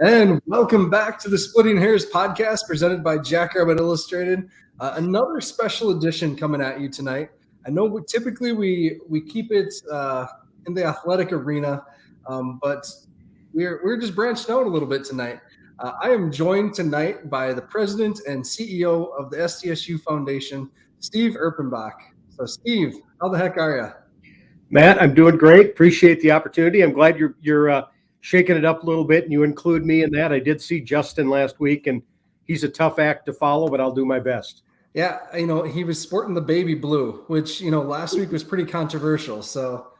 And welcome back to the Splitting Hairs podcast presented by Jackrabbit Illustrated. Another special edition coming at you tonight. I know typically we keep it in the athletic arena, but we're just branched out a little bit tonight. I am joined tonight by the president and CEO of the SDSU Foundation, Steve Erpenbach. So, Steve, how the heck are you? Matt, I'm doing great. Appreciate the opportunity. I'm glad you're shaking it up a little bit, and you include me in that. I did see Justin last week, and he's a tough act to follow, but I'll do my best. Yeah, he was sporting the baby blue, which, last week was pretty controversial. So,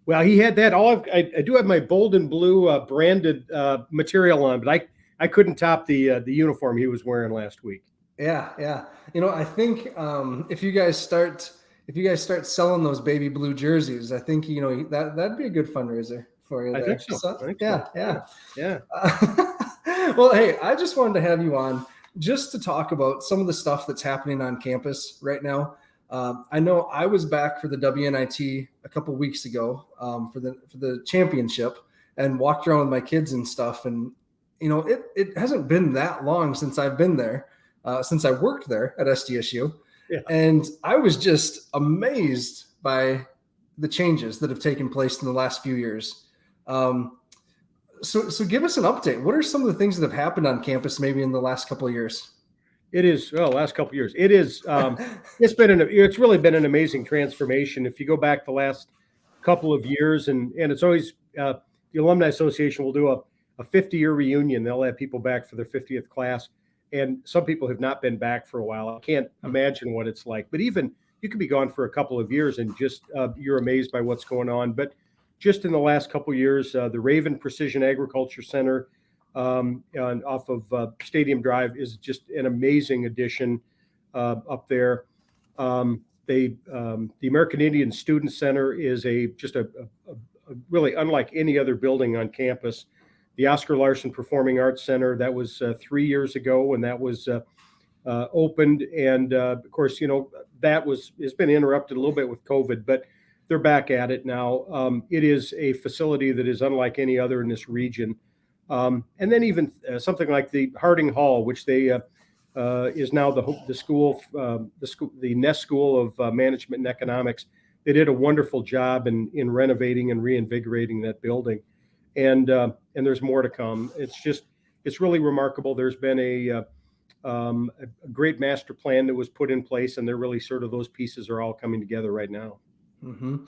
well, he had that. I do have my bold and blue branded material on, but I couldn't top the uniform he was wearing last week. Yeah. I think if you guys start selling those baby blue jerseys, I think that'd be a good fundraiser for you. I think so. Yeah. Well, hey, I just wanted to have you on just to talk about some of the stuff that's happening on campus right now. I know I was back for the WNIT a couple weeks ago for the championship and walked around with my kids and stuff. And, it hasn't been that long since I've been there, since I worked there at SDSU. Yeah. And I was just amazed by the changes that have taken place in the last few years. So give us an update. What are some of the things that have happened on campus maybe in the last couple of years? Last couple of years. It is. It's really been an amazing transformation. If you go back the last couple of years, and it's always the Alumni Association will do a 50-year reunion. They'll have people back for their 50th class, and some people have not been back for a while. I can't imagine what it's like. But even you could be gone for a couple of years, and just you're amazed by what's going on. But just in the last couple of years, the Raven Precision Agriculture Center off of Stadium Drive is just an amazing addition up there. The American Indian Student Center is just a really unlike any other building on campus. The Oscar Larson Performing Arts Center, that was 3 years ago when that was opened. And of course, that has been interrupted a little bit with COVID, but they're back at it now. It is a facility that is unlike any other in this region. And then even something like the Harding Hall, which is now the school, the Ness School of Management and Economics. They did a wonderful job in renovating and reinvigorating that building, and there's more to come. It's really remarkable. There's been a great master plan that was put in place, and they're really sort of those pieces are all coming together right now. Mm-hmm.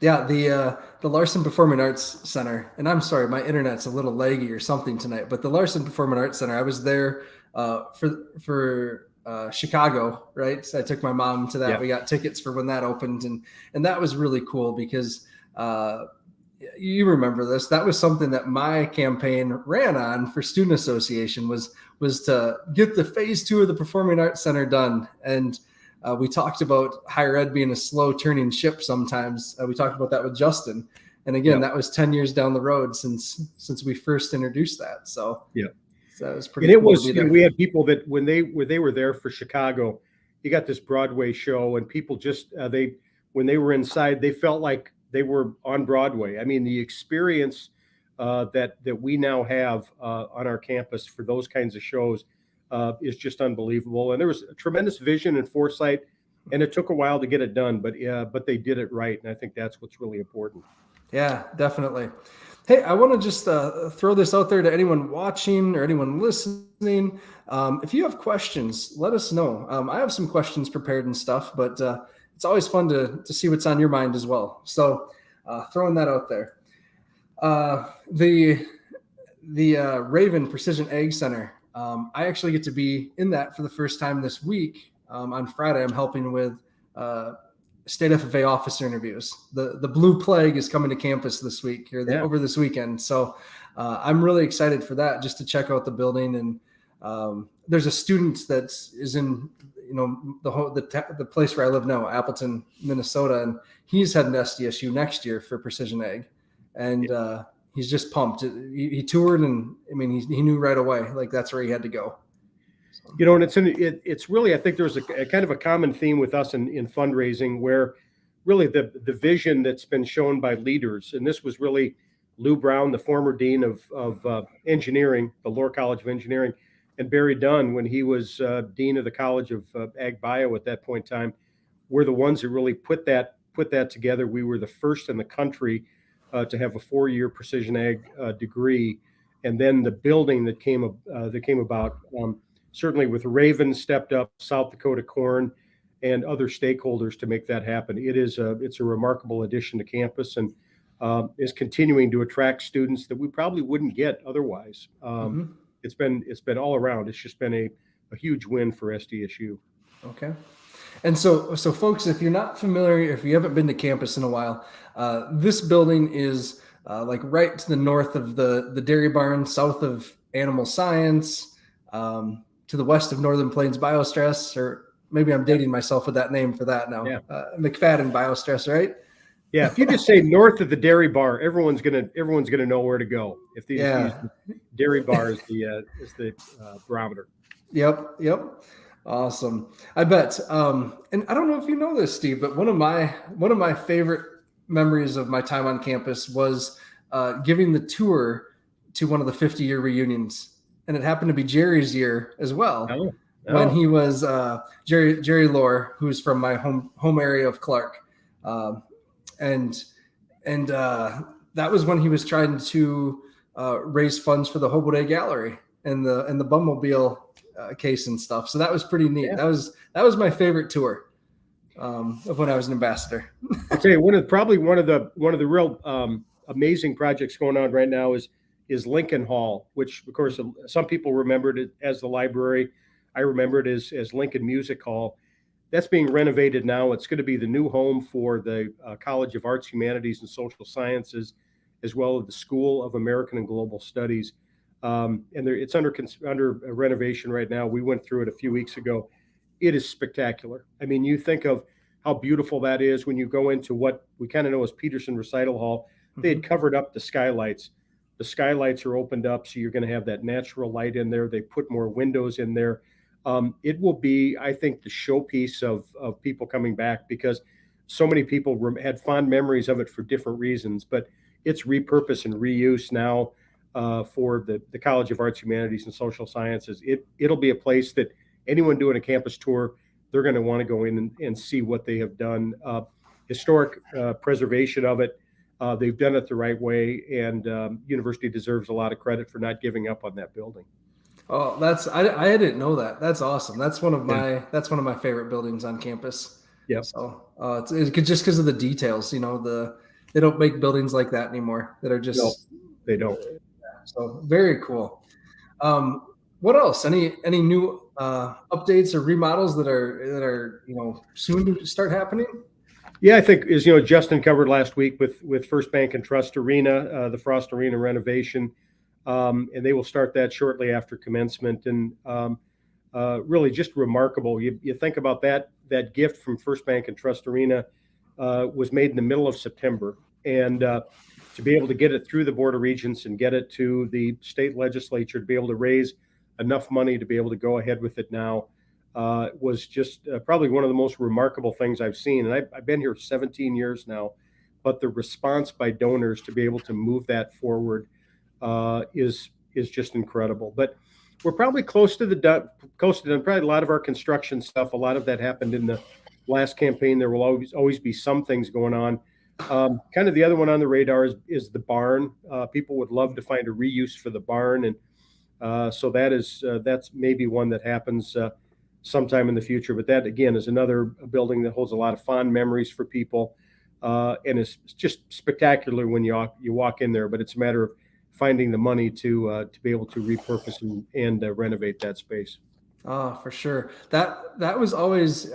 Yeah, the Larson Performing Arts Center, and I'm sorry, my internet's a little laggy or something tonight, but the Larson Performing Arts Center, I was there for Chicago, right? So I took my mom to that. Yeah. We got tickets for when that opened, and that was really cool because you remember this. That was something that my campaign ran on for Student Association was to get the phase 2 of the Performing Arts Center done. And we talked about higher ed being a slow turning ship sometimes. We talked about that with Justin. And again, That was 10 years down the road since we first introduced that. So, so it was pretty cool. We had people that when they were there for Chicago, you got this Broadway show, and people just, when they were inside, they felt like they were on Broadway. I mean, the experience that we now have on our campus for those kinds of shows is just unbelievable. And there was a tremendous vision and foresight, and it took a while to get it done, but they did it right. And I think that's what's really important. Yeah, definitely. Hey, I want to just throw this out there to anyone watching or anyone listening. If you have questions, let us know. I have some questions prepared and stuff, but it's always fun to see what's on your mind as well. So throwing that out there. The Raven Precision Ag Center, I actually get to be in that for the first time this week. On Friday, I'm helping with state FFA officer interviews. The Blue Plague is coming to campus this week over this weekend. So I'm really excited for that, just to check out the building. And there's a student that is in the place where I live now, Appleton, Minnesota, and he's heading to SDSU next year for Precision Ag. And he's just pumped. He toured, and I mean, he knew right away, like that's where he had to go. And it's really, I think there's a kind of a common theme with us in fundraising, where really the vision that's been shown by leaders, and this was really Lou Brown, the former dean of engineering, the Lohr College of Engineering, and Barry Dunn, when he was dean of the College of Ag Bio at that point in time, were the ones that really put that together. We were the first in the country to have a 4-year precision ag degree, and then the building that came about. Certainly, with Raven stepped up, South Dakota Corn, and other stakeholders to make that happen. It's a remarkable addition to campus, and is continuing to attract students that we probably wouldn't get otherwise. It's been all around. It's just been a huge win for SDSU. Okay. And so folks, if you're not familiar, if you haven't been to campus in a while, this building is like right to the north of the dairy barn, south of animal science, to the west of Northern Plains Biostress, or maybe I'm dating myself with that name for that now. Yeah. McFadden Biostress, right? Yeah, if you just say north of the dairy bar, everyone's gonna know where to go. If the dairy bar is the barometer. Yep. Awesome. I bet. And I don't know if you know this, Steve, but one of my favorite memories of my time on campus was giving the tour to one of the 50-year reunions, and it happened to be Jerry's year as well. Oh. When he was Jerry Lohr, who's from my home area of Clark. And that was when he was trying to raise funds for the Hobo Day Gallery and the Bumblebee case and stuff. So that was pretty neat. Yeah. That was my favorite tour of when I was an ambassador. I'll tell you, one of the real amazing projects going on right now is Lincoln Hall, which of course some people remembered it as the library. I remember it as Lincoln Music Hall. That's being renovated now. It's going to be the new home for the College of Arts, Humanities, and Social Sciences, as well as the School of American and Global Studies. It's under renovation right now. We went through it a few weeks ago. It is spectacular. I mean, you think of how beautiful that is when you go into what we kind of know as Peterson Recital Hall. They had covered up the skylights. The skylights are opened up, so you're going to have that natural light in there. They put more windows in there. It will be, I think, the showpiece of people coming back, because so many people had fond memories of it for different reasons. But it's repurposed and reuse now for the College of Arts, Humanities, and Social Sciences. It'll be a place that anyone doing a campus tour, they're going to want to go in and see what they have done. Historic preservation of it. They've done it the right way, and university deserves a lot of credit for not giving up on that building. Oh, I didn't know that. That's awesome. That's one of my favorite buildings on campus. Yeah. So it's just because of the details. You know, they don't make buildings like that anymore that are just. No, they don't. So very cool. What else? Any new updates or remodels that are soon to start happening? Yeah, I think as Justin covered last week with First Bank and Trust Arena, the Frost Arena renovation. And they will start that shortly after commencement, and really just remarkable. You think about that gift from First Bank and Trust Arena was made in the middle of September, and to be able to get it through the Board of Regents and get it to the state legislature to be able to raise enough money to be able to go ahead with it now was just probably one of the most remarkable things I've seen. And I've been here 17 years now, but the response by donors to be able to move that forward is just incredible. But we're probably close to done. Probably a lot of our construction stuff, a lot of that happened in the last campaign. There will always be some things going on. Kind of the other one on the radar is the barn. People would love to find a reuse for the barn, and so that's maybe one that happens sometime in the future. But that again is another building that holds a lot of fond memories for people, and it's just spectacular when you walk in there. But it's a matter of finding the money to be able to repurpose and renovate that space. Oh, for sure. That was always,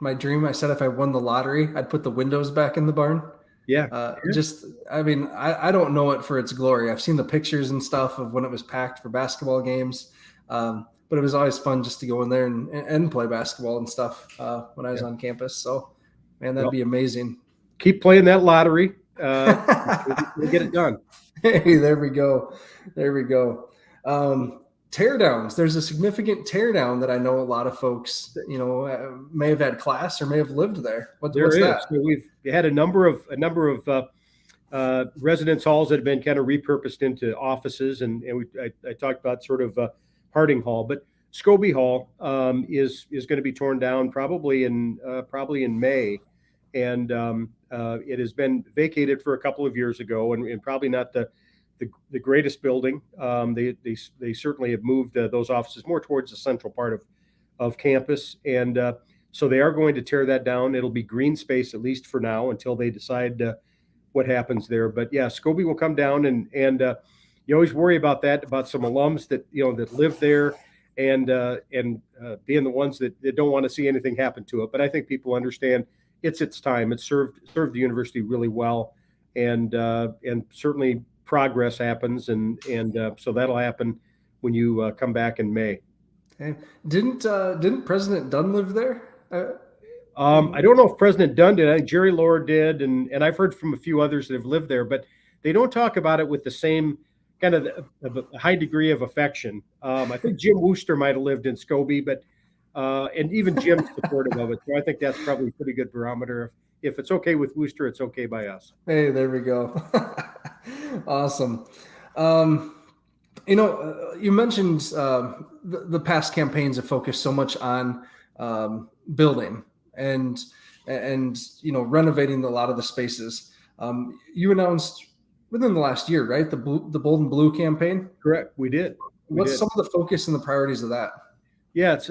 my dream. I said if I won the lottery, I'd put the windows back in the barn. Yeah. I don't know it for its glory. I've seen the pictures and stuff of when it was packed for basketball games. But it was always fun just to go in there and play basketball and stuff when I was on campus. So, man, that'd be amazing. Keep playing that lottery. We'll get it done. Hey, there we go. Teardowns. There's a significant teardown that I know a lot of folks, may have had class or may have lived there. What's that? So we've had a number of residence halls that have been kind of repurposed into offices, and I talked about sort of Harding Hall, but Scobie Hall is going to be torn down probably in May, and it has been vacated for a couple of years ago, and probably not the greatest building. They certainly have moved those offices more towards the central part of campus, and so they are going to tear that down. It'll be green space at least for now until they decide what happens there. But yeah, Scobie will come down, and you always worry about that, about some alums that that live there, and being the ones that don't want to see anything happen to it. But I think people understand it's time. It served the university really well, and certainly progress happens, and so that'll happen when you come back in May. Okay. Didn't President Dunn live there? I don't know if President Dunn did. I think Jerry Lohr did, and I've heard from a few others that have lived there, but they don't talk about it with the same kind of a high degree of affection. I think Jim Wooster might have lived in Scobie, but and even Jim's supportive of it. So I think that's probably a pretty good barometer. If it's okay with Wooster, it's okay by us. Hey, there we go. Awesome. You mentioned the past campaigns have focused so much on building and renovating a lot of the spaces. You announced within the last year, right? The Bold and Blue campaign. Correct. We did. What's some of the focus and the priorities of that? Yeah, it's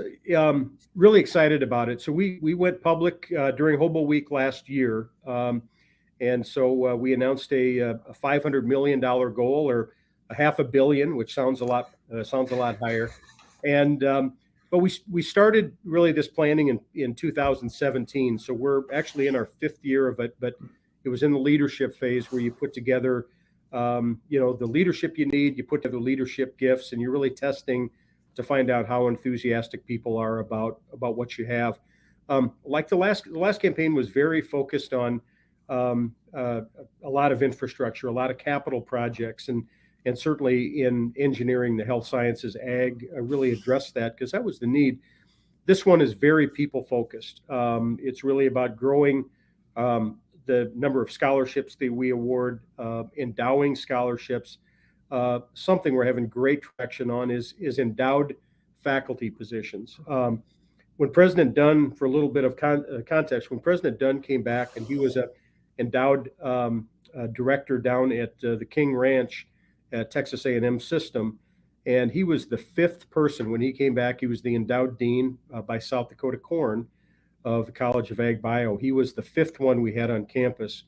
really excited about it. So we went public during Hobo Week last year, and so we announced a $500 million goal, or a $500 million, which sounds a lot higher. And but we started really this planning in 2017. So we're actually in our 5th year of it, but it was in the leadership phase where you put together the leadership you need, you put together leadership gifts, and you're really testing to find out how enthusiastic people are about what you have. Like the last campaign was very focused on a lot of infrastructure, a lot of capital projects, and certainly in engineering, the health sciences, ag, really addressed that because that was the need. This one is very people focused. It's really about growing the number of scholarships that we award, endowing scholarships. Something we're having great traction on is endowed faculty positions. When President Dunn, for a little bit of context, when President Dunn came back, and he was a endowed director down at the King Ranch at Texas A&M System, and he was the 5th person when he came back. He was the endowed dean by South Dakota Corn of the College of Ag Bio. He was the 5th one we had on campus.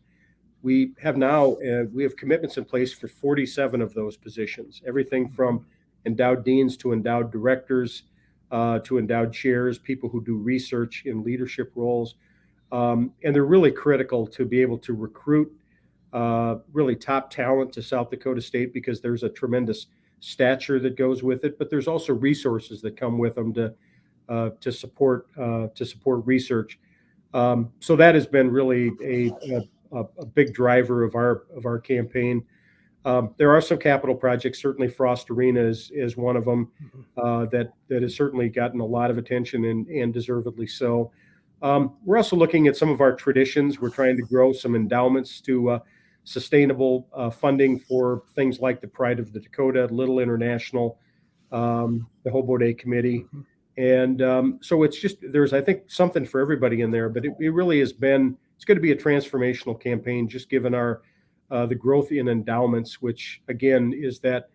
We have commitments in place for 47 of those positions, everything from endowed deans to endowed directors to endowed chairs, people who do research in leadership roles. And they're really critical to be able to recruit really top talent to South Dakota State, because there's a tremendous stature that goes with it, but there's also resources that come with them to support research. So that has been really a big driver of our campaign. There are some capital projects. Certainly, Frost Arena is one of them that has certainly gotten a lot of attention, and deservedly so. We're also looking at some of our traditions. We're trying to grow some endowments to sustainable funding for things like the Pride of the Dakota, Little International, the Hobo Day Committee. And so there's, I think, something for everybody in there, but it really it's going to be a transformational campaign, just given the growth in endowments, which again is that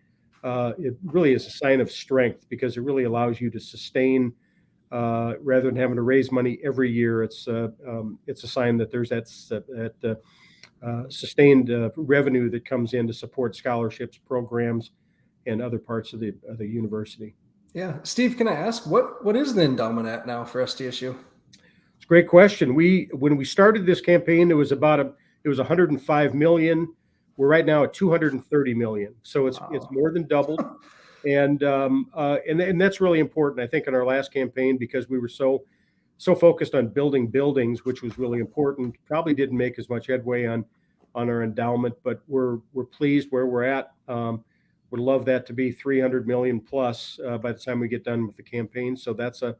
it really is a sign of strength, because it really allows you to sustain rather than having to raise money every year. It's a sign that there's that sustained revenue that comes in to support scholarships, programs, and other parts of the university. Yeah, Steve, can I ask what is the endowment at now for SDSU? It's a great question. When we started this campaign, it was 105 million. We're right now at 230 million. So it's more than doubled. And that's really important, I think, in our last campaign, because we were so focused on building buildings, which was really important. Probably didn't make as much headway on our endowment, but we're pleased where we're at. Would love that to be 300 million plus by the time we get done with the campaign. So that's a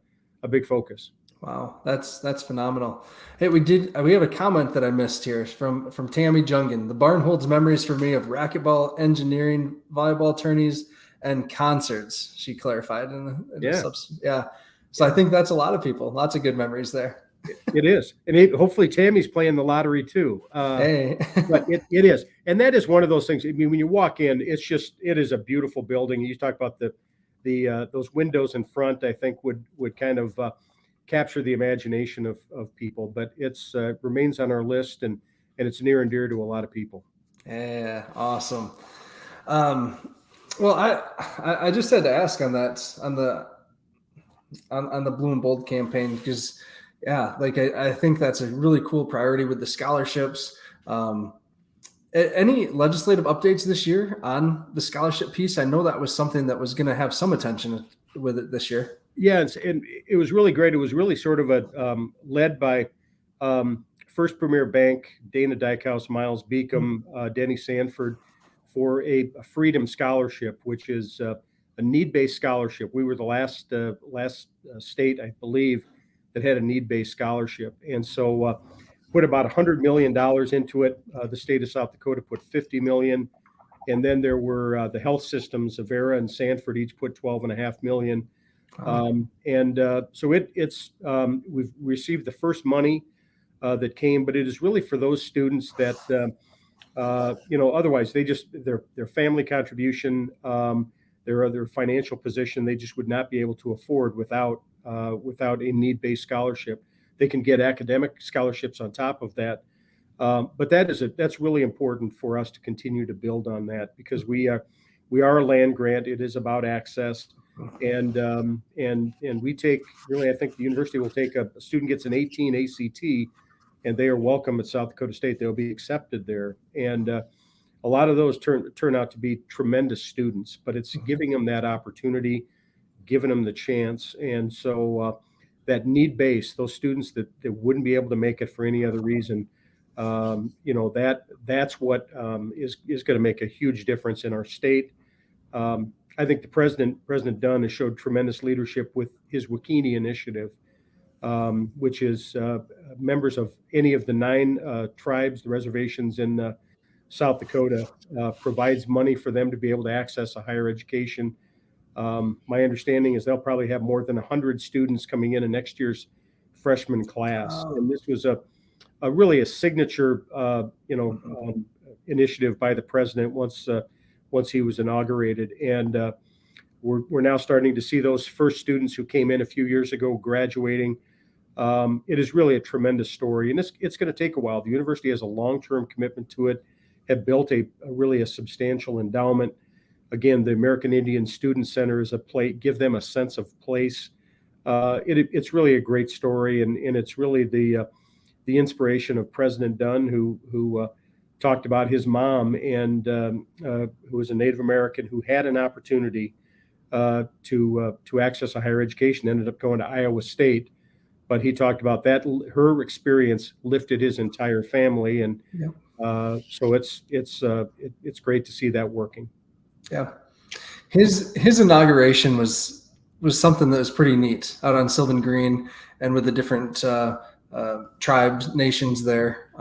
big focus. Wow, that's phenomenal. Hey, we have a comment that I missed here from Tammy Jungen. The barn holds memories for me of racquetball, engineering, volleyball tourneys, and concerts. She clarified in the Yeah. subs. Yeah, so I think that's a lot of people. Lots of good memories there. It is. And hopefully Tammy's playing the lottery too. Hey, But it is. And that is one of those things. I mean, when you walk in, it is a beautiful building. You talk about the those windows in front, I think would kind of capture the imagination of people, but it's remains on our list, and it's near and dear to a lot of people. yeah, awesome. Well, I just had to ask on that on the Blue and Bold campaign because yeah, like I think that's a really cool priority with the scholarships. Any legislative updates this year on the scholarship piece? I know that was something that was going to have some attention with it this year. Yeah, and it was really great. It was really sort of a led by First Premier Bank, Dana Dykehouse, Miles Beacom, Denny Sanford for a Freedom Scholarship, which is a need-based scholarship. We were the last state, I believe, that had a need-based scholarship, and so put about $100 million into it. The state of South Dakota put $50 million, and then there were the health systems, Avera and Sanford, each put $12.5 million. So we've received the first money that came, but it is really for those students that otherwise they just their family contribution, their other financial position, they just would not be able to afford without a need-based scholarship. They can get academic scholarships on top of that, but that's really important for us to continue to build on that because we are a land grant. It is about access. And we take really, I think the university will take a student gets an 18 ACT, and they are welcome at South Dakota State. They'll be accepted there, and a lot of those turn out to be tremendous students. But it's giving them that opportunity, giving them the chance, and so that need base, those students that wouldn't be able to make it for any other reason, that's what is going to make a huge difference in our state. I think President Dunn has showed tremendous leadership with his Wikini initiative, which is members of any of the 9 tribes, the reservations in South Dakota, provides money for them to be able to access a higher education. My understanding is they'll probably have more than 100 students coming in next year's freshman class, and this was a really a signature, initiative by the president once he was inaugurated. And we're now starting to see those first students who came in a few years ago graduating. It is really a tremendous story, and it's going to take a while. The university has a long-term commitment to it, have built a really substantial endowment. Again, the American Indian Student Center is give them a sense of place. It's really a great story, and it's really the inspiration of President Dunn, who talked about his mom and who was a Native American who had an opportunity to access a higher education, ended up going to Iowa State. But he talked about that her experience lifted his entire family, and so it's great to see that working. Yeah, his inauguration was something that was pretty neat out on Sylvan Green and with the different tribes, nations there.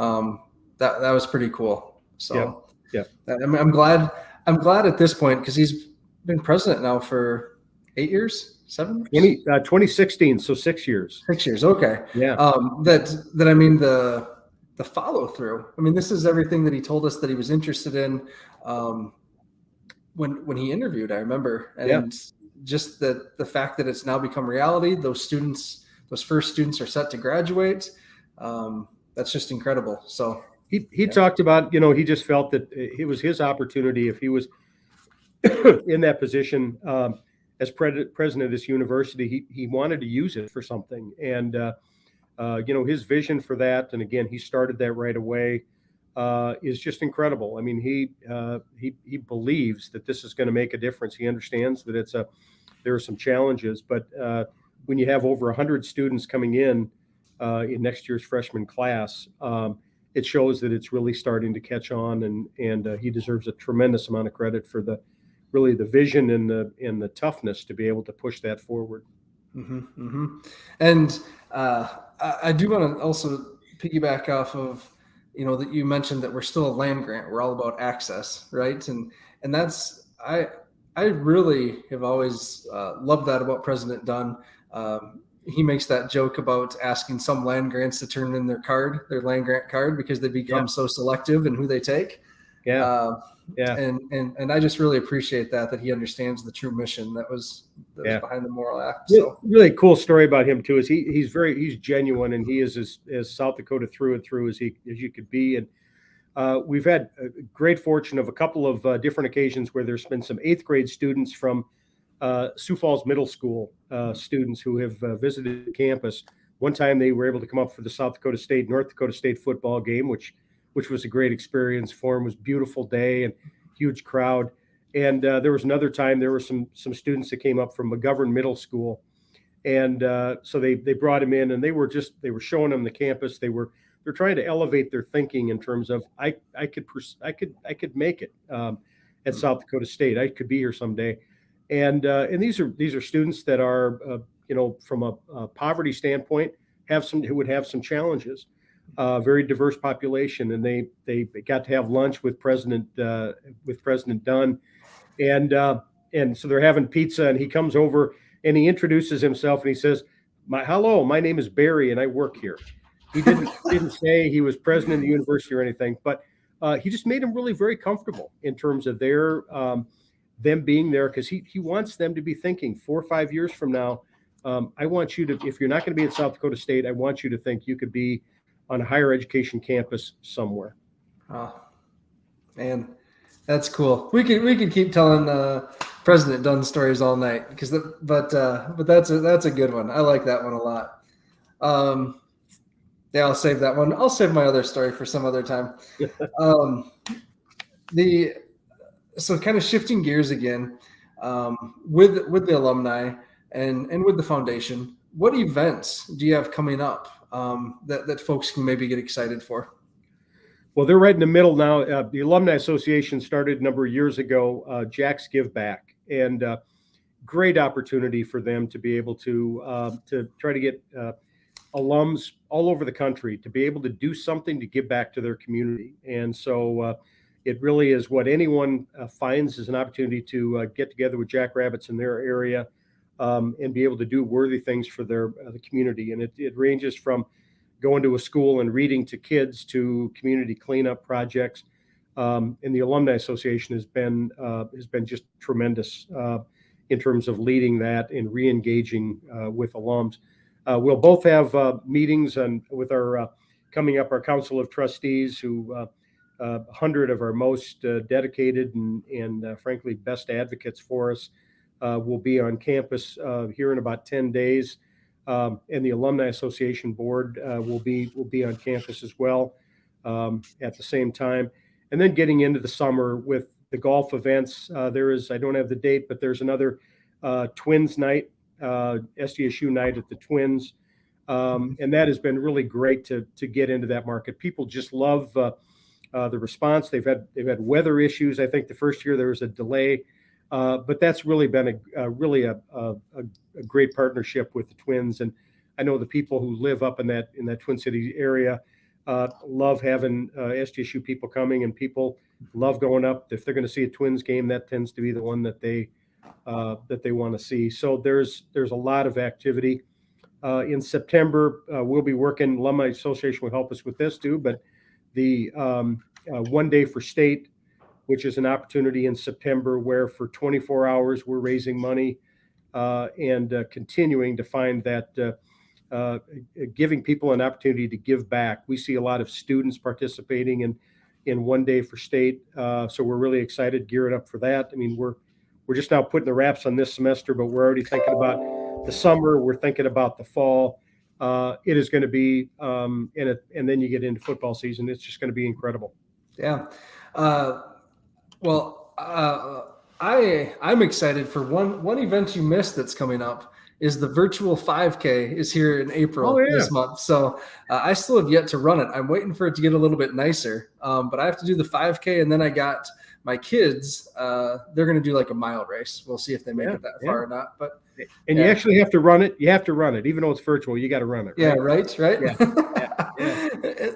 That was pretty cool. So yeah. I'm glad at this point because he's been president now for 8 years, 7 years? 2016, so 6 years. 6 years, okay. Yeah. That I mean the follow through. I mean, this is everything that he told us that he was interested in when he interviewed. I remember, and just the fact that it's now become reality. Those first students are set to graduate. That's just incredible. So he talked about, he just felt that it was his opportunity if he was in that position as president of this university. He wanted to use it for something, and his vision for that, and again, he started that right away, is just incredible. I mean, he believes that this is going to make a difference. He understands that there are some challenges, but when you have over 100 students coming in next year's freshman class, it shows that it's really starting to catch on, and he deserves a tremendous amount of credit for the vision and the toughness to be able to push that forward. And I do want to also piggyback off of, that you mentioned that we're still a land grant. We're all about access, right? And that's I really have always loved that about President Dunn. He makes that joke about asking some land grants to turn in their land grant card, because they become so selective in who they take. Yeah. Uh, Yeah. and I just really appreciate that he understands the true mission that was behind the Moral Act. So really cool story about him too is he's genuine, and he is as South Dakota through and through as you could be. And we've had a great fortune of a couple of different occasions where there's been some 8th grade students from Sioux Falls Middle School students who have visited campus. One time they were able to come up for the South Dakota State, North Dakota State football game, which was a great experience for them. It was a beautiful day and huge crowd. And there was another time there were some students that came up from McGovern Middle School. And so they brought him in, and they were showing them the campus. They're trying to elevate their thinking in terms of I could make it at South Dakota State. I could be here someday. And these are students that are from a poverty standpoint who would have some challenges. Very diverse population, and they got to have lunch with President Dunn, and so they're having pizza, and he comes over and he introduces himself and he says, "Hello, my name is Barry and I work here." He didn't say he was president of the university or anything, but he just made them really very comfortable in terms of them being there, because he wants them to be thinking 4 or 5 years from now. I want you to, if you're not going to be at South Dakota State, I want you to think you could be on a higher education campus somewhere. Oh, man, that's cool. We could keep telling President Dunn stories all night, but that's a good one. I like that one a lot. Yeah, I'll save that one. I'll save my other story for some other time. So kind of shifting gears again, with the alumni and with the foundation, what events do you have coming up that folks can maybe get excited for? Well, they're right in the middle now. The Alumni Association started a number of years ago, Jack's Give Back, and great opportunity for them to be able to try to get alums all over the country to be able to do something to give back to their community. And so it really is what anyone finds as an opportunity to get together with jackrabbits in their area and be able to do worthy things for the community. And it ranges from going to a school and reading to kids to community cleanup projects. And the Alumni Association has been just tremendous in terms of leading that and re-engaging with alums. We'll both have meetings with our coming up, our Council of Trustees, who 100 of our most dedicated and frankly best advocates for us will be on campus here in about 10 days. And the Alumni Association board will be on campus as well at the same time. And then getting into the summer with the golf events, there is, I don't have the date, but there's another Twins night, SDSU night at the Twins. And that has been really great to get into that market. People just love the response. They've had weather issues. I think the first year there was a delay, but that's really been a great partnership with the Twins. And I know the people who live up in that Twin Cities area love having SDSU people coming, and people love going up. If they're going to see a Twins game, that tends to be the one that they want to see. So there's a lot of activity. In September, we'll be working. Alumni Association will help us with this too, but the One Day for State, which is an opportunity in September where for 24 hours we're raising money and continuing to find that giving people an opportunity to give back. We see a lot of students participating in One Day for State, so we're really excited, gearing up for that. I mean, we're just now putting the wraps on this semester, but we're already thinking about the summer. We're thinking about the fall. It is going to be and then you get into football season. It's just going to be incredible. Yeah. Well, I'm excited for one event you missed that's coming up. Is the virtual 5K is here in April this month. So I still have yet to run it. I'm waiting for it to get a little bit nicer, but I have to do the 5K, and then I got my kids. They're going to do like a mile race. We'll see if they make it that far or not. But And you actually have to run it. You have to run it, even though it's virtual. You got to run it. Yeah, Right. right. Yeah.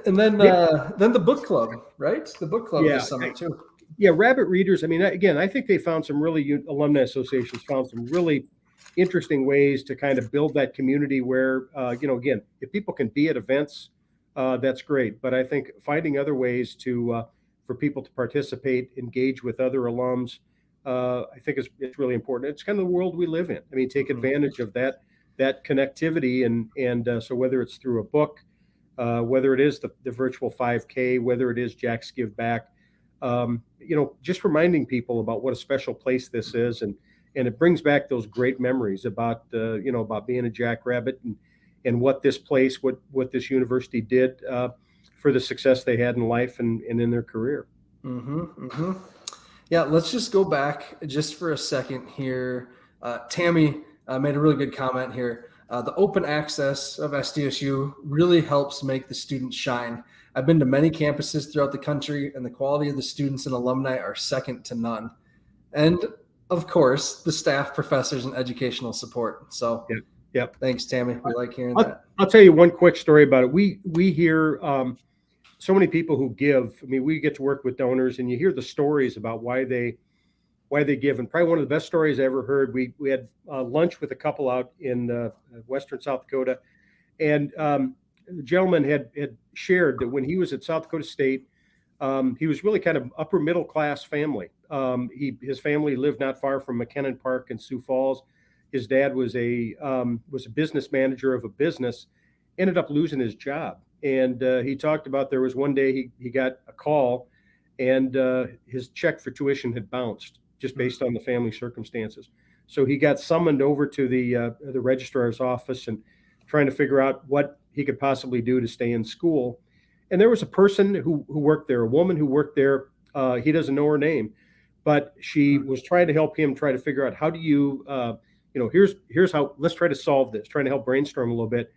And then the book club, right? The book club Yeah. this summer too. Yeah. Rabbit readers. I mean, again, I think they found some really alumni associations found some really interesting ways to kind of build that community where, again, if people can be at events, that's great. But I think finding other ways to for people to participate, engage with other alums, I think it's really important. It's kind of the world we live in. I mean, take advantage of that connectivity, and so whether it's through a book, whether it is the virtual 5K, whether it is Jack's Give Back, just reminding people about what a special place this is, and it brings back those great memories about about being a Jackrabbit and what this place, what this university did for the success they had in life and in their career. Yeah, let's just go back just for a second here. Tammy made a really good comment here. The open access of SDSU really helps make the students shine. I've been to many campuses throughout the country, and the quality of the students and alumni are second to none. And of course, the staff, professors, and educational support. So, yep. Thanks, Tammy. We like hearing that. I'll tell you one quick story about it. We hear so many people who give. I mean, we get to work with donors, and you hear the stories about why they give. And probably one of the best stories I ever heard. We had lunch with a couple out in western South Dakota, and the gentleman had shared that when he was at South Dakota State, he was really kind of upper middle class family. His family lived not far from McKinnon Park in Sioux Falls. His dad was a business manager of a business, ended up losing his job. And he talked about there was one day he got a call, and his check for tuition had bounced just based on the family circumstances. So he got summoned over to the registrar's office and trying to figure out what he could possibly do to stay in school. And there was a person who worked there, a woman who worked there. He doesn't know her name, but she was trying to help him try to figure out how do you, here's how, let's try to solve this, trying to help brainstorm a little bit.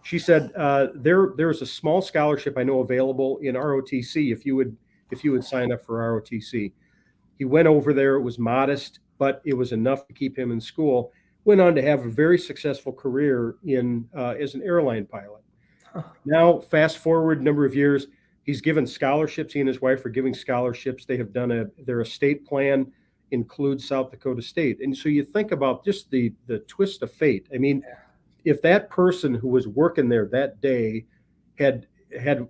She said, there's a small scholarship I know available in ROTC if you would sign up for ROTC. He went over there. It was modest, but it was enough to keep him in school. Went on to have a very successful career as an airline pilot. Now, fast forward a number of years, he's given scholarships. He and his wife are giving scholarships. They have done their estate plan includes South Dakota State. And so you think about just the twist of fate. I mean, if that person who was working there that day had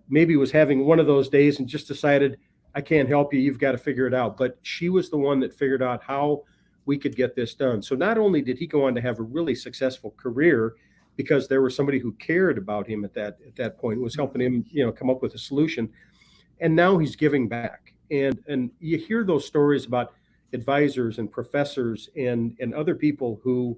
maybe was having one of those days and just decided, I can't help you, you've got to figure it out. But she was the one that figured out how we could get this done. So not only did he go on to have a really successful career because there was somebody who cared about him at that point, was helping him, come up with a solution. And now he's giving back. And you hear those stories about advisors and professors and other people who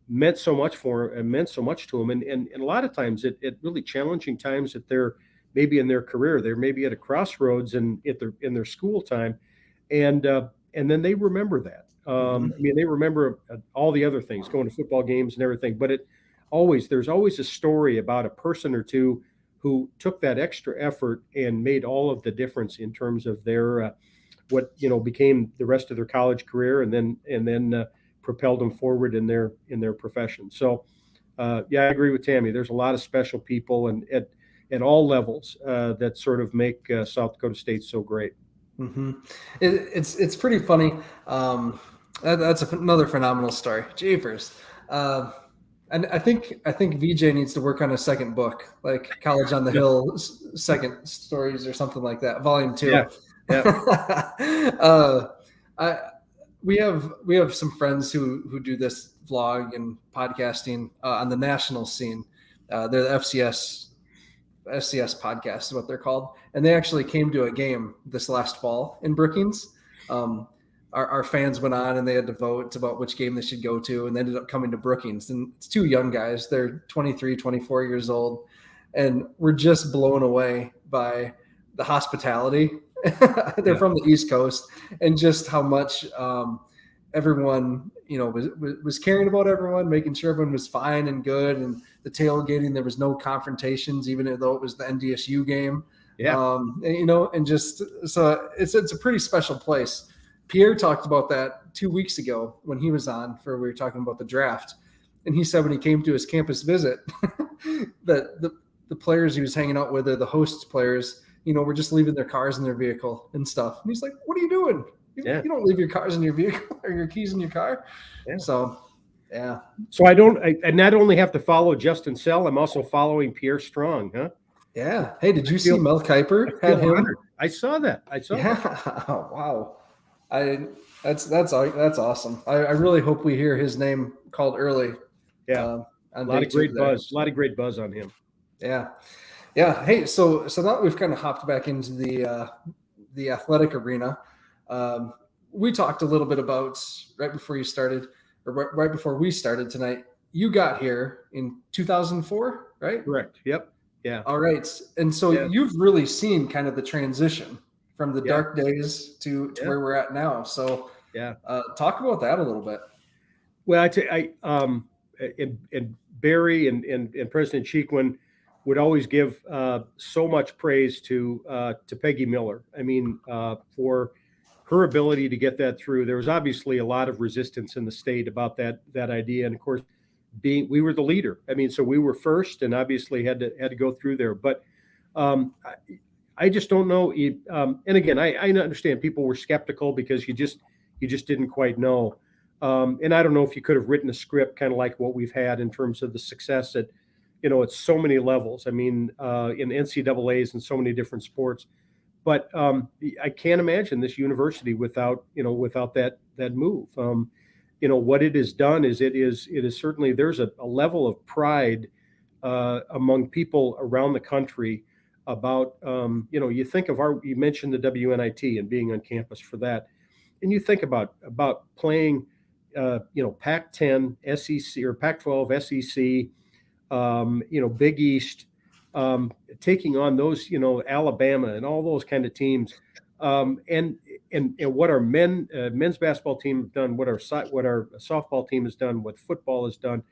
meant so much for him and meant so much to him. And a lot of times at really challenging times that they're maybe in their career, they're maybe at a crossroads in their school time. And then they remember that. I mean, they remember all the other things, going to football games and everything, but there's always a story about a person or two who took that extra effort and made all of the difference in terms of their what became the rest of their college career, and then propelled them forward in their profession. So I agree with Tammy. There's a lot of special people and at all levels that sort of make South Dakota State so great. It's pretty funny. That's another phenomenal story. Jeepers. And I think VJ needs to work on a second book, like College on the Hill, second stories or something like that, volume 2. We have some friends who do this vlog and podcasting on the national scene. They're the FCS podcast is what they're called, and they actually came to a game this last fall in Brookings. Our fans went on and they had to vote about which game they should go to, and they ended up coming to Brookings. And it's two young guys. They're 23, 24 years old, and we're just blown away by the hospitality. They're from the East Coast, and just how much everyone, was caring about everyone, making sure everyone was fine and good. And the tailgating, there was no confrontations, even though it was the NDSU game. And just so it's a pretty special place. Pierre talked about that 2 weeks ago when he was on we were talking about the draft, and he said when he came to his campus visit that the players he was hanging out with, or the host players, were just leaving their cars in their vehicle and stuff. And he's like, "What are you doing? You don't leave your cars in your vehicle or your keys in your car." Yeah. So, yeah. So I not only have to follow Justin Sell, I'm also following Pierre Strong, huh? Yeah. Hey, did you see Mel Kiper had him? Honored. I saw that. Yeah. Wow. That's awesome. I really hope we hear his name called early. Yeah. A lot of great buzz. A lot of great buzz on him. Yeah. Yeah. Hey, so now that we've kind of hopped back into the athletic arena, we talked a little bit about right before you started, or right before we started tonight. You got here in 2004, right? Correct. Yep. Yeah. All right. And so you've really seen kind of the transition from the dark days to where we're at now. So talk about that a little bit. Well, and Barry and President Cheekman would always give so much praise to Peggy Miller. I mean, for her ability to get that through. There was obviously a lot of resistance in the state about that idea, and of course, we were the leader. I mean, so we were first, and obviously had to go through there. But I just don't know. And again, I understand people were skeptical because you just didn't quite know. And I don't know if you could have written a script kind of like what we've had in terms of the success at so many levels. I mean, in NCAAs and so many different sports. But I can't imagine this university without that move. What it has done is it is certainly, there's a level of pride among people around the country about you think of you mentioned the WNIT and being on campus for that, and you think about playing Pac-10, SEC, or Pac-12, SEC, Big East, taking on those Alabama and all those kind of teams, and what our men's basketball team have done, what our softball team has done, what football has done,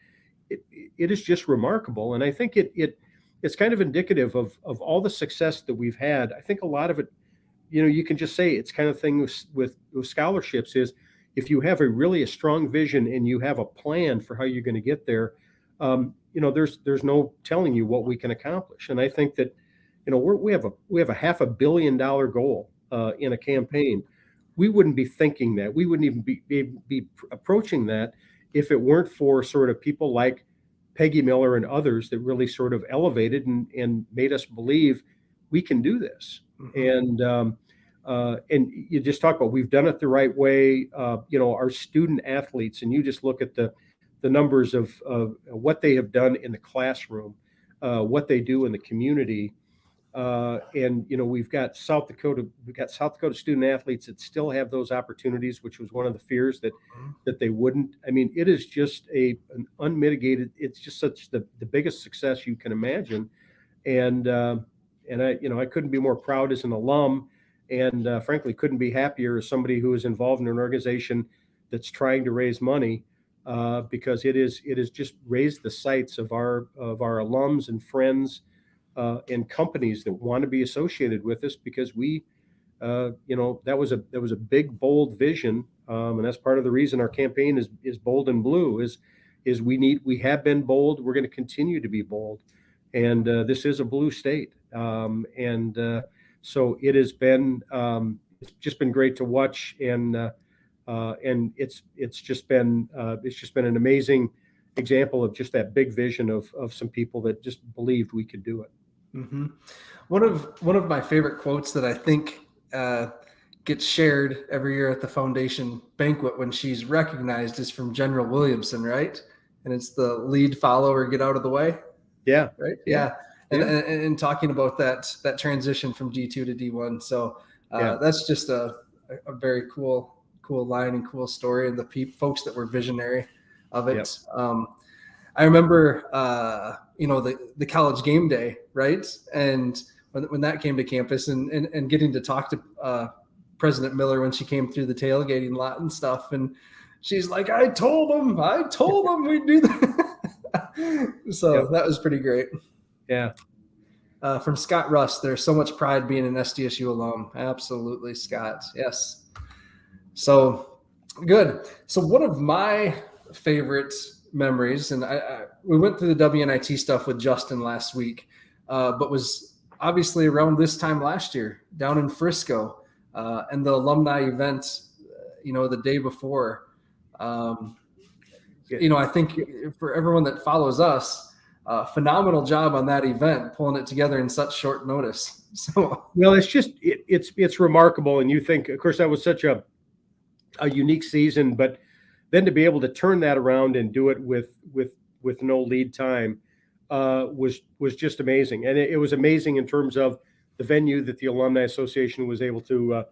it is just remarkable. And I think it's kind of indicative of all the success that we've had. I think a lot of it, you can just say it's kind of thing with scholarships is if you have a strong vision and you have a plan for how you're going to get there, there's no telling you what we can accomplish. And I think that, we have a $500 million goal in a campaign. We wouldn't be thinking that. We wouldn't even be approaching that if it weren't for sort of people like Peggy Miller and others that really sort of elevated and made us believe we can do this. Mm-hmm. And you just talk about, we've done it the right way. Our student athletes, and you just look at the numbers of what they have done in the classroom, what they do in the community. And we've got South Dakota student athletes that still have those opportunities, which was one of the fears that they wouldn't. I mean, it is just an unmitigated, it's just such the biggest success you can imagine. And I couldn't be more proud as an alum, and frankly, couldn't be happier as somebody who is involved in an organization that's trying to raise money, because it has just raised the sights of our alums and friends, and companies that want to be associated with us, because we, that was a big, bold vision, and that's part of the reason our campaign is bold and blue. Is we have been bold. We're going to continue to be bold, and this is a blue state, so it has been it's just been great to watch, and it's just been an amazing example of just that big vision of some people that just believed we could do it. Mm-hmm. One of my favorite quotes that I think gets shared every year at the foundation banquet when she's recognized is from General Williamson, right? And it's the lead, follow, or get out of the way. Yeah. Right. Yeah. And talking about that transition from D2 to D1. So that's just a very cool line and cool story, and the folks that were visionary of it. Yep. I remember, the college game day, right? And when that came to campus, and getting to talk to President Miller when she came through the tailgating lot and stuff, and she's like, I told him we'd do that. So that was pretty great. Yeah. From Scott Russ, there's so much pride being an SDSU alum. Absolutely, Scott. Yes. So Good. So one of my favorite memories, and we went through the WNIT stuff with Justin last week, but was obviously around this time last year down in Frisco, and the alumni event, the day before. Um, I think for everyone that follows us, phenomenal job on that event, pulling it together in such short notice. So, Well, it's remarkable, and you think, of course, that was such a unique season, but then to be able to turn that around and do it with no lead time was just amazing, and it was amazing in terms of the venue that the Alumni Association was able to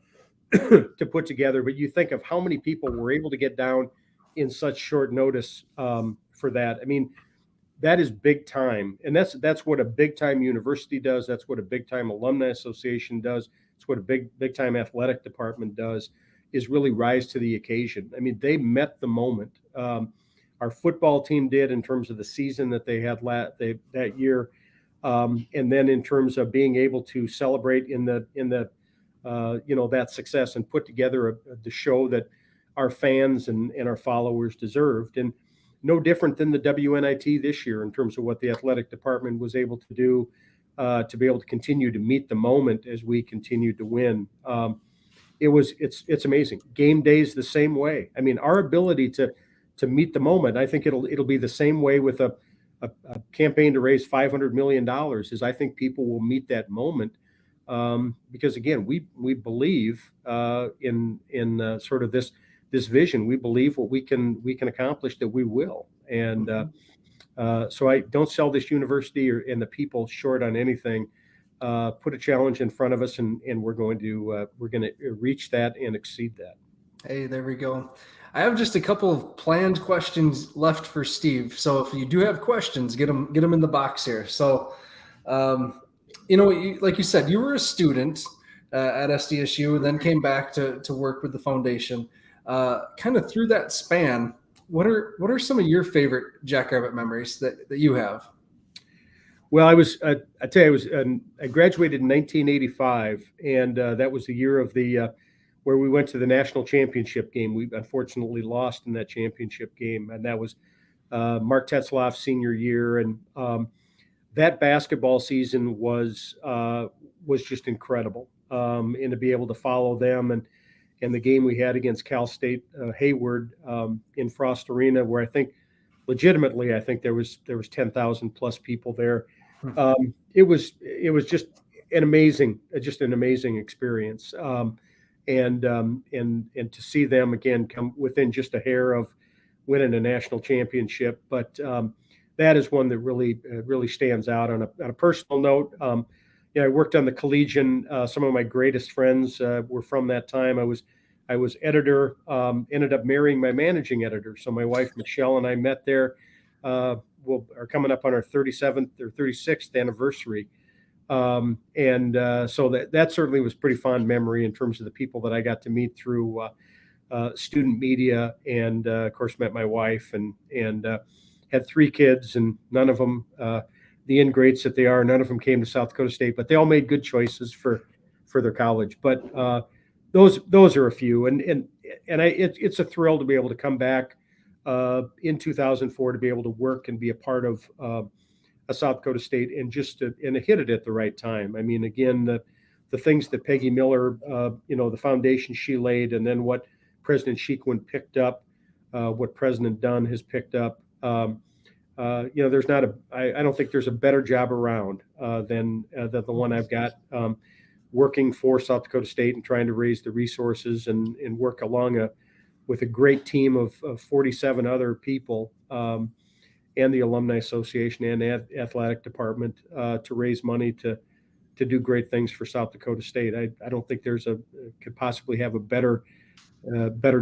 to put together. But you think of how many people were able to get down in such short notice for that. I mean, that is big time, and that's what a big time university does. That's what a big time alumni association does. It's what a big time athletic department does, is really rise to the occasion. I mean, they met the moment. Our football team did in terms of the season that they had that year, and then in terms of being able to celebrate in the that success and put together the show that our fans and our followers deserved. And no different than the WNIT this year in terms of what the athletic department was able to do to be able to continue to meet the moment as we continued to win. It's amazing. Game days the same way. I mean, our ability to meet the moment, I think it'll be the same way with a campaign to raise $500 million. Is I think people will meet that moment because again, we believe in sort of this vision. We believe what we can accomplish, that we will. And so I don't sell this university and the people short on anything. Put a challenge in front of us, and we're going to reach that and exceed that. Hey, there we go. I have just a couple of planned questions left for Steve. So if you do have questions, get them in the box here. So, like you said, you were a student at SDSU, and then came back to work with the foundation. Kind of through that span, what are some of your favorite Jackrabbit memories that you have? Well, I graduated in 1985, and that was the year of where we went to the national championship game. We unfortunately lost in that championship game, and that was Mark Tetzloff's senior year. And that basketball season was just incredible, and to be able to follow them and the game we had against Cal State Hayward in Frost Arena, where I think there was 10,000 plus people there. It was just an amazing experience. And to see them again come within just a hair of winning a national championship. But that is one that really stands out. On a personal note, I worked on the Collegian. Some of my greatest friends were from that time. I was editor, ended up marrying my managing editor. So my wife, Michelle, and I met there. Are coming up on our 37th or 36th anniversary. So that certainly was pretty fond memory in terms of the people that I got to meet through student media, and of course met my wife and had 3 kids, and none of them, the ingrates that they are, none of them came to South Dakota State, but they all made good choices for their college. But those are a few, and it's a thrill to be able to come back in 2004 to be able to work and be a part of a South Dakota State and hit it at the right time. I mean, again, the things that Peggy Miller, the foundation she laid, and then what President Sheekwin picked up, what President Dunn has picked up. I don't think there's a better job around than the one I've got, working for South Dakota State and trying to raise the resources and work along with a great team of 47 other people, and the Alumni Association and athletic department to raise money to do great things for South Dakota State. I don't think could possibly have a better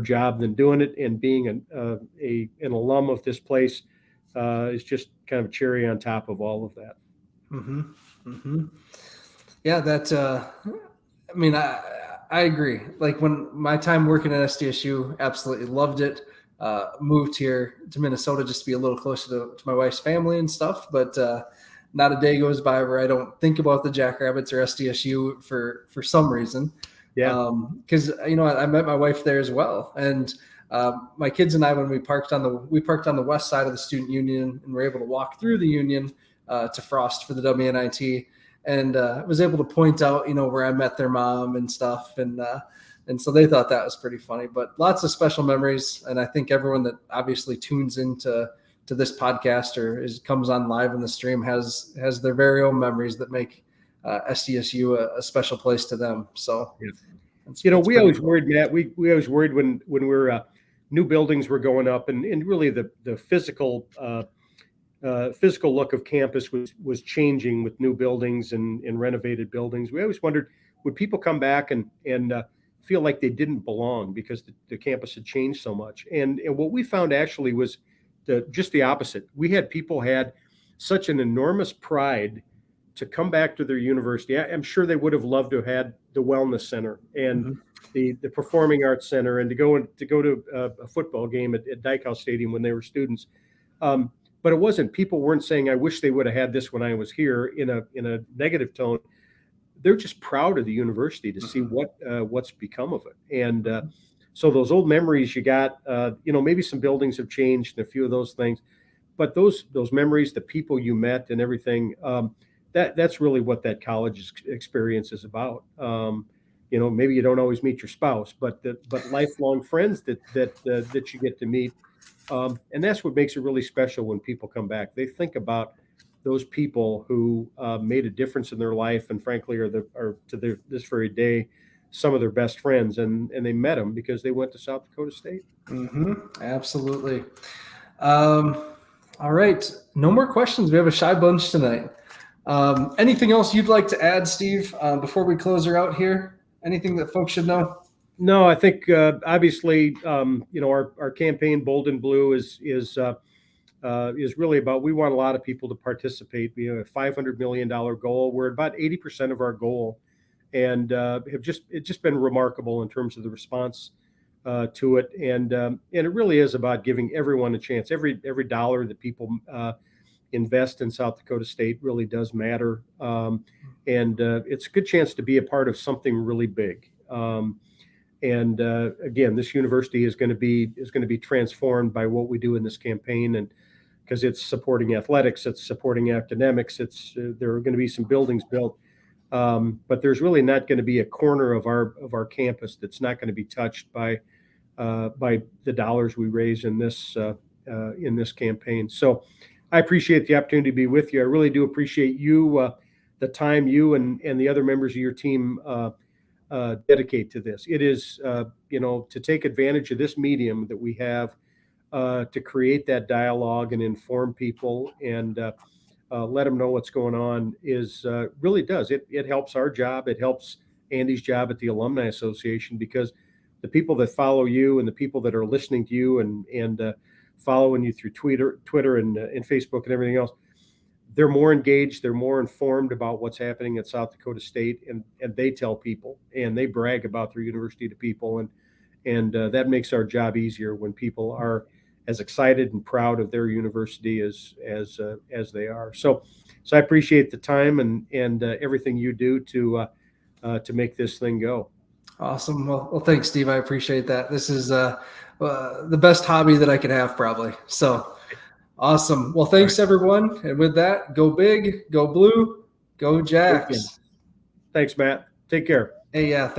job than doing it, and being an alum of this place is just kind of a cherry on top of all of that. Mm-hmm. Mm-hmm. Yeah, I mean, I agree. Like when my time working at SDSU, absolutely loved it. Moved here to Minnesota just to be a little closer to my wife's family and stuff. But not a day goes by where I don't think about the Jackrabbits or SDSU for some reason. Yeah. Because I met my wife there as well, and My kids and I, when we parked on the west side of the student union, and were able to walk through the union to Frost for the WNIT, and was able to point out, where I met their mom and stuff, and so they thought that was pretty funny. But lots of special memories, and I think everyone that obviously tunes into this podcast or comes on live in the stream has their very own memories that make SDSU a special place to them. So. Yeah. We always worried, Matt. We always worried when new buildings were going up, and really the physical look of campus was changing with new buildings and renovated buildings. We always wondered, would people come back and feel like they didn't belong because the campus had changed so much? And what we found actually was just the opposite. People had such an enormous pride to come back to their university. I'm sure they would have loved to have had the wellness center and the performing arts center, and to go to a football game at Dykehouse Stadium when they were students. But it wasn't. People weren't saying, "I wish they would have had this when I was here," in a negative tone. They're just proud of the university to see what's become of it. And so those old memories you got, maybe some buildings have changed and a few of those things, but those memories, the people you met and everything. That's really what that college experience is about. Maybe you don't always meet your spouse, but lifelong friends that you get to meet, and that's what makes it really special when people come back. They think about those people who made a difference in their life, and frankly are to this very day some of their best friends, and they met them because they went to South Dakota State. Absolutely. All right, no more questions. We have a shy bunch tonight. Anything else you'd like to add, Steve, before we close her out here? Anything that folks should know? No, I think obviously, our campaign Bold and Blue is really about, we want a lot of people to participate. We have a $500 million goal. We're at about 80% of our goal, and it's just been remarkable in terms of the response to it. And it really is about giving everyone a chance. Every dollar that people invest in South Dakota State really does matter, and it's a good chance to be a part of something really big. And again, this university is going to be transformed by what we do in this campaign, and because it's supporting athletics, it's supporting academics, there are going to be some buildings built, but there's really not going to be a corner of our campus that's not going to be touched by the dollars we raise in this campaign. So I appreciate the opportunity to be with you. I really do appreciate you, the time you and the other members of your team dedicate to this. It is, to take advantage of this medium that we have to create that dialogue and inform people and let them know what's going on is really does. It helps our job. It helps Andy's job at the Alumni Association, because the people that follow you and the people that are listening to you and following you through Twitter and Facebook and everything else, they're more engaged, they're more informed about what's happening at South Dakota State, and they tell people and they brag about their university to people, and that makes our job easier when people are as excited and proud of their university as they are. So I appreciate the time and everything you do to make this thing go. Awesome. Well, thanks, Steve. I appreciate that. This is the best hobby that I could have, probably. So awesome. Well, thanks, everyone. And with that, go big, go blue, go Jacks. Thanks, Matt. Take care. Hey, yeah. Thanks.